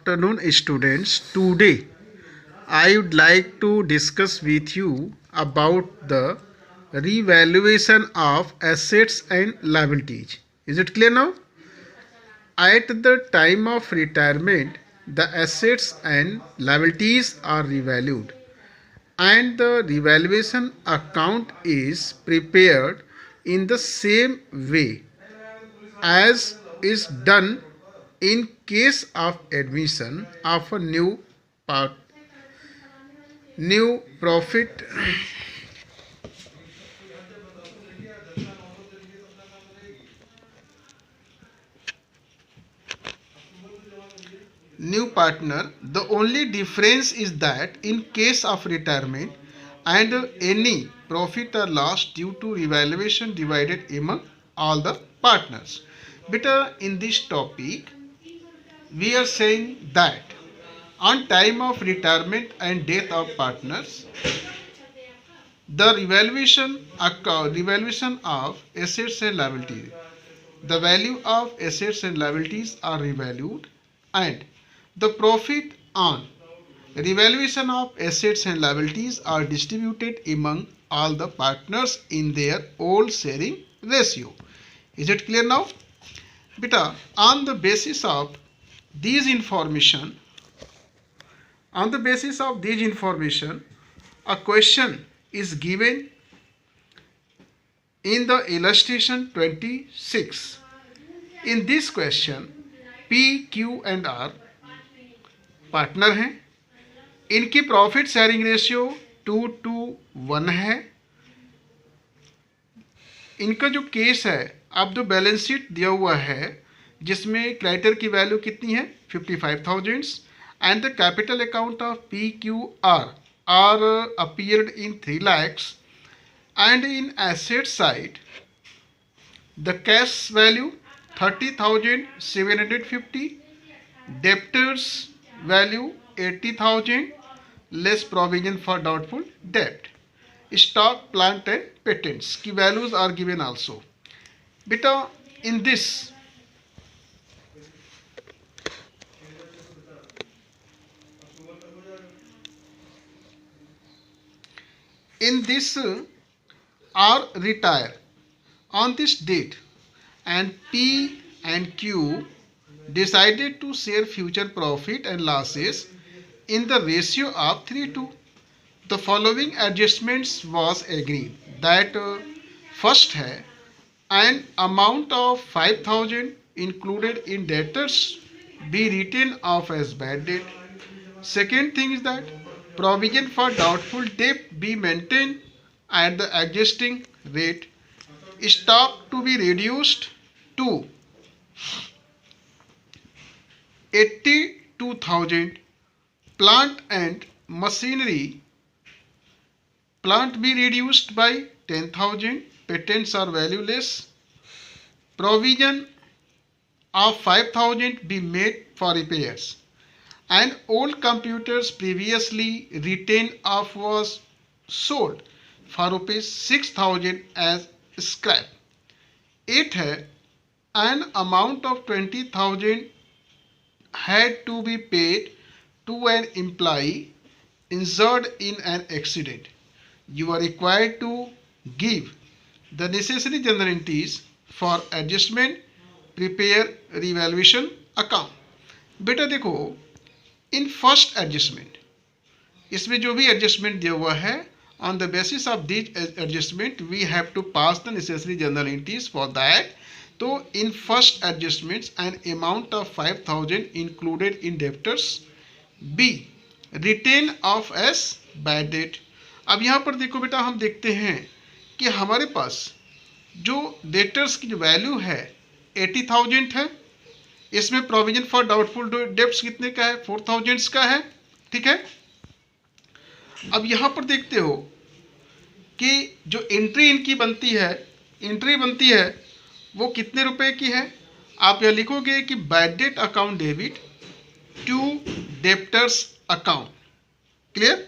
afternoon, students. Today, I would like to discuss with you about the revaluation of assets and liabilities. Is it clear now? At the time of retirement, the assets and liabilities are revalued, and the revaluation account is prepared in the same way as is done in case of admission of a part, new profit new partner. The only difference is that in case of retirement and any profit or loss due to revaluation divided among all the partners. Beta, in this topic we are saying that on time of retirement and death of partners, the revaluation of assets and liabilities, the value of assets and liabilities are revalued, and the profit on revaluation of assets and liabilities are distributed among all the partners in their old sharing ratio. Is it clear now? Beta, on the basis of these information, a question is given in the illustration 26. In this question, P, Q and R partner हैं, इनकी profit sharing ratio 2:1 है. इनका जो case है, अब जो balance sheet दिया हुआ है जिसमें क्रेडिटर की वैल्यू कितनी है 55,000 and the capital account of P Q R appeared in 3 lakhs, and in asset side the cash value 30,750, debtors value 80,000 less provision for doubtful debt. Stock, plant and patents की values are given also. Beta, in this R retire on this date, and P and Q decided to share future profit and losses in the ratio of 3:2. The following adjustments was agreed that first है an amount of 5,000 included in debtors be written off as bad debt. Second thing is that provision for doubtful debt be maintained at the existing rate. Stock to be reduced to 82,000. Plant and machinery, plant be reduced by 10,000. Patents are valueless. Provision of 5,000 be made for repairs, and old computers previously written off was sold for ₹6,000 as scrap. 8 है an amount of 20,000 had to be paid to an employee injured in an accident. You are required to give the necessary general entries for adjustment, prepare revaluation account. बेटा देखो, in first adjustment, इसमें जो भी adjustment दिया हुआ है, on the basis of this adjustment we have to pass the necessary journal entries for that. तो in first adjustments an amount of 5,000 included in debtors be written off as bad debt. अब यहाँ पर देखो बेटा, हम देखते हैं कि हमारे पास जो डेटर्स की जो वैल्यू है 80,000 है, इसमें प्रोविजन फॉर डाउटफुल डेब्ट्स कितने का है 4,000 का है. ठीक है. अब यहाँ पर देखते हो कि जो एंट्री इनकी बनती है वो कितने रुपए की है. आप यह लिखोगे कि bad debt account debit to debtors account. Clear?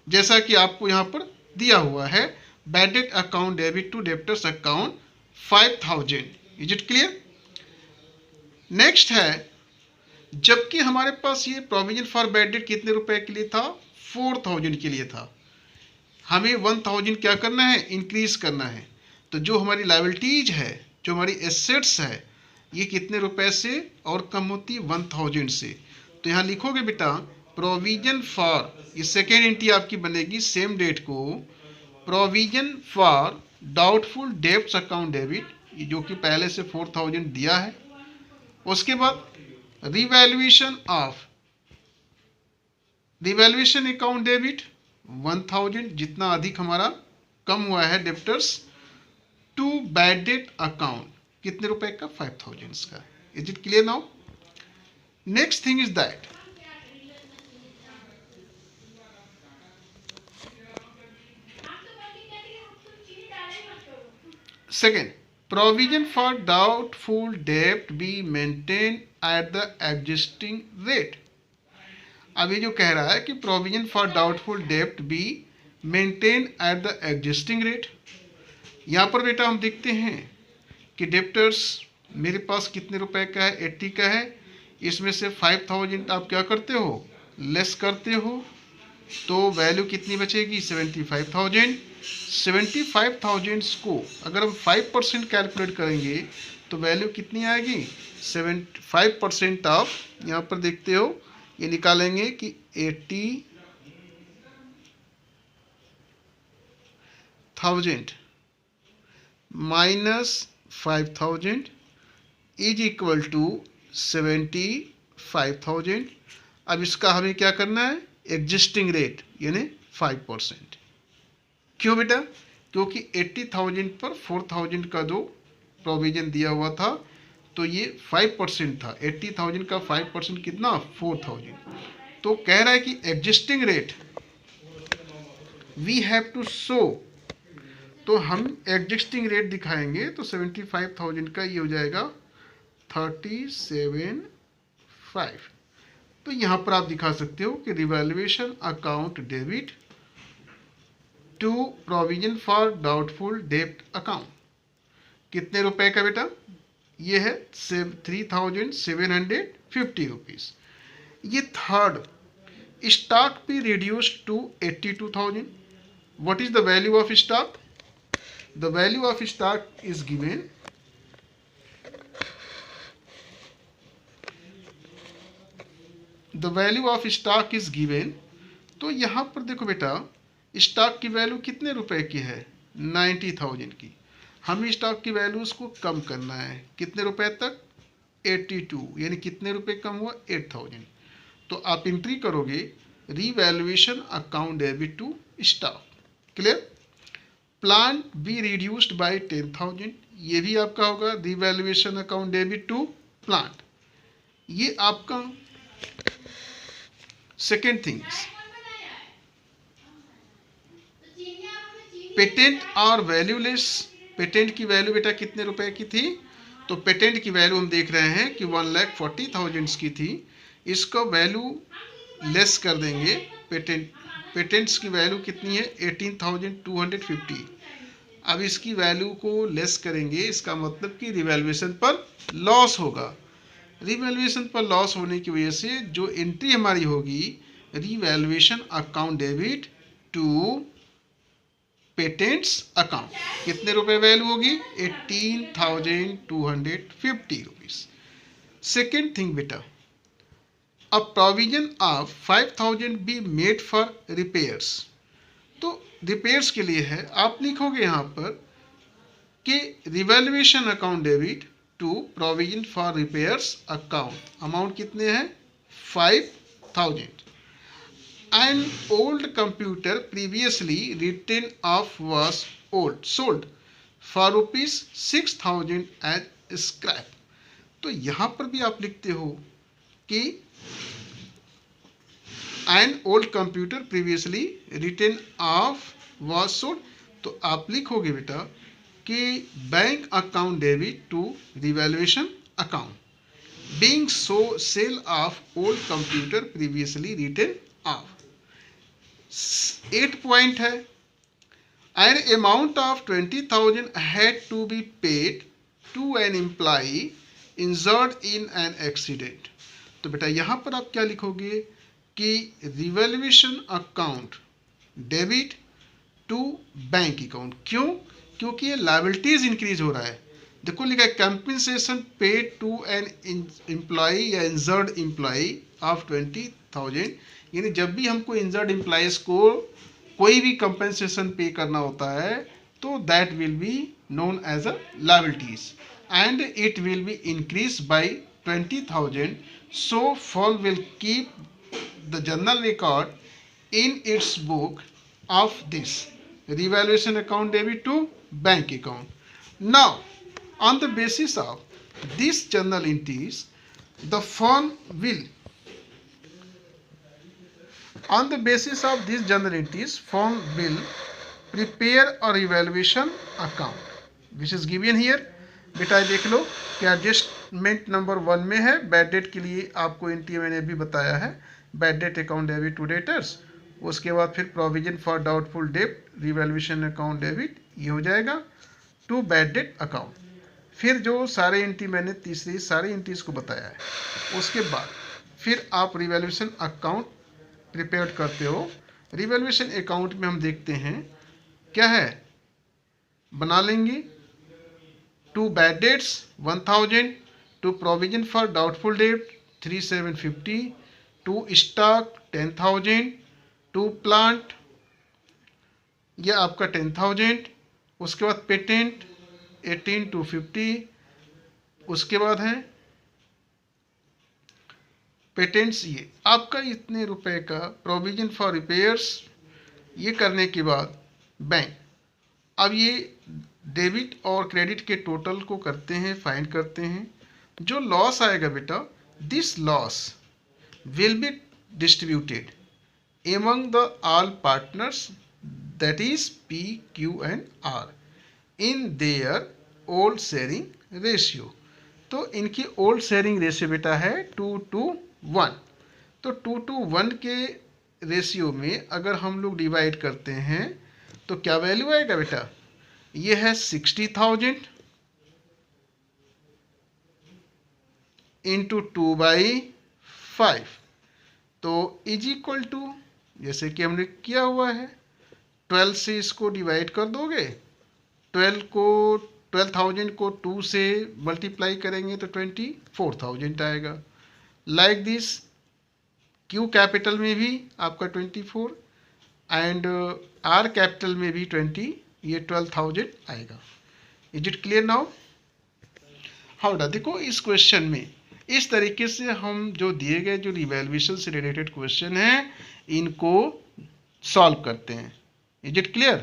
जैसा कि आपको यहाँ पर दिया हुआ है, bad debt account debit to debtors account 5,000. Is it clear? Next है जबकि हमारे पास ये प्रोविजन फॉर बैड डेट कितने रुपए के लिए था, 4000 के लिए था। हमें 1000 क्या करना है, इंक्रीज करना है। तो जो हमारी लायबिलिटीज है, जो हमारी एसेट्स है, ये कितने रुपए से और कम होती है, 1000 से। तो यहाँ लिखोगे बेटा प्रोविजन फॉर, ये सेकेंड एंट्री आपकी बनेगी सेम डेट को, provision for doubtful debts account debit, जो कि पहले से 4000 दिया है। उसके बाद revaluation of revaluation account debit 1000, जितना अधिक हमारा कम हुआ है debtors, to bad debt account कितने रुपए का, 5000 का। Is it clear now? Next thing is that second, provision for doubtful डेब्ट be maintain at the existing rate. अब ये जो कह रहा है कि प्रोविजन फॉर डाउटफुल डेब्ट be maintain at the existing rate, यहाँ पर बेटा हम देखते हैं कि डेप्टर्स मेरे पास कितने रुपए का है, 80 का है। इसमें से 5000 आप क्या करते हो, लेस करते हो, तो वैल्यू कितनी बचेगी, 75,000। 75,000 को अगर हम 5% कैलकुलेट करेंगे तो वैल्यू कितनी आएगी, 75% ऑफ, यहाँ पर देखते हो ये निकालेंगे कि 80,000 माइनस 5000 इज इक्वल टू 75,000। अब इसका हमें क्या करना है, एग्जिस्टिंग रेट यानी 5%। क्यों बेटा, क्योंकि 80,000 पर 4000 का जो प्रोविजन दिया हुआ था, तो ये 5% था। 80,000 का 5% कितना, 4000। तो कह रहा है कि existing rate we have to show, तो हम एग्जिस्टिंग रेट दिखाएंगे। तो 75,000 का ये हो जाएगा 37,500। तो यहाँ पर आप दिखा सकते हो कि revaluation account debit to provision for doubtful डेब्ट अकाउंट कितने रुपए का बेटा, ये है 3,750 रुपीज़। ये थर्ड, स्टॉक भी reduced to 82,000। What is the value of stock? The value of stock is given तो यहाँ पर देखो बेटा स्टॉक की वैल्यू कितने रुपए की है, 90,000 की। हमें स्टॉक की वैल्यूज को कम करना है, कितने रुपए तक, 82, यानी कितने रुपए कम हुआ, 8,000। तो आप एंट्री करोगे revaluation account debit to stock. Clear? Plant be reduced by 10,000, ये भी आपका होगा revaluation account debit to plant. ये आपका सेकेंड थिंग्स। पेटेंट और वैल्यूलेस, पेटेंट की वैल्यू बेटा कितने रुपए की थी, तो पेटेंट की वैल्यू हम देख रहे हैं कि 1,40,000 की थी। इसको वैल्यू लेस कर देंगे, पेटेंट्स की वैल्यू कितनी है, 18,250। अब इसकी वैल्यू को लेस करेंगे, इसका मतलब कि रिवैल्यूएशन पर लॉस होगा। रिवैल्यूएशन पर लॉस होने की वजह से जो एंट्री हमारी होगी, revaluation account debit to patents account, कितने रुपए वैल्यू होगी, 18,250 रुपीज। सेकेंड थिंग बेटा, a provision of 5,000 be made for repairs. तो रिपेयर्स के लिए है, आप लिखोगे यहाँ पर कि revaluation account debit to provision for repairs account, amount कितने हैं, 5,000। An old computer previously written off was sold for rupees 6,000 as scrap। तो यहाँ पर भी आप लिखते हो कि an old computer previously written off was sold, तो आप लिखोगे बेटा कि bank account debit to revaluation account, being so sale of old computer previously written off। 8 point है, an amount of 20,000 had to be paid to an employee injured in an accident। तो बेटा यहाँ पर आप क्या लिखोगे कि revaluation account debit to bank account. क्यों? क्योंकि ये लायबिलिटीज इंक्रीज हो रहा है। देखो लिखा है compensation paid to an employee या इंजर्ड एम्प्लॉय ऑफ 20,000, यानी जब भी हमको इंजर्ड एम्प्लॉयज को कोई भी कंपनसेशन पे करना होता है तो that will be known as a liabilities and it will be increased by 20,000. So firm will keep the journal record in its book of this revaluation account debit to bank account. Now on the basis of these journal entries, the firm will on the basis of these journal entries, firm will prepare a revaluation account which is given here. बेटा देख लो कि adjustment number 1 में है, bad date के लिए आपको entry मैंने भी बताया है, bad debt account debit to debtors, उसके बाद फिर provision for doubtful debt revaluation account debit, ये हो जाएगा टू बैड डेट अकाउंट। फिर जो सारे एंट्री मैंने तीसरी सारी एंट्रीज को बताया है, उसके बाद फिर आप रिवैल्यूएशन अकाउंट प्रिपेयर करते हो। रिवैल्यूएशन अकाउंट में हम देखते हैं क्या है, बना लेंगे to bad debts 1,000, to provision for doubtful debt 3,750, to stock 10,000, to plant यह आपका 10,000, उसके बाद पेटेंट 18,250, उसके बाद है पेटेंट्स, ये आपका इतने रुपए का प्रोविजन फॉर रिपेयर्स, ये करने के बाद बैंक अब ये डेबिट और क्रेडिट के टोटल को करते हैं, फाइंड करते हैं। जो लॉस आएगा बेटा, this loss will be distributed among the all partners that is P Q and R in their old sharing ratio. तो इनकी ओल्ड शेयरिंग रेशियो बेटा है 2:1। तो 2:1 के रेशियो में अगर हम लोग डिवाइड करते हैं तो क्या वैल्यू आएगा बेटा, ये है 60,000 इंटू 2/5, तो इज इक्वल टू, जैसे कि हमने किया हुआ है 12 से इसको डिवाइड कर दोगे, 12,000 को 2 से मल्टीप्लाई करेंगे तो 24,000 आएगा। लाइक दिस क्यू कैपिटल में भी आपका 24 एंड आर कैपिटल में भी 20, ये 12,000 आएगा। Is it clear now? How देखो इस क्वेश्चन में इस तरीके से हम जो दिए गए जो रिवैल्यूएशन से रिलेटेड क्वेश्चन हैं इनको सॉल्व करते हैं। Is it clear?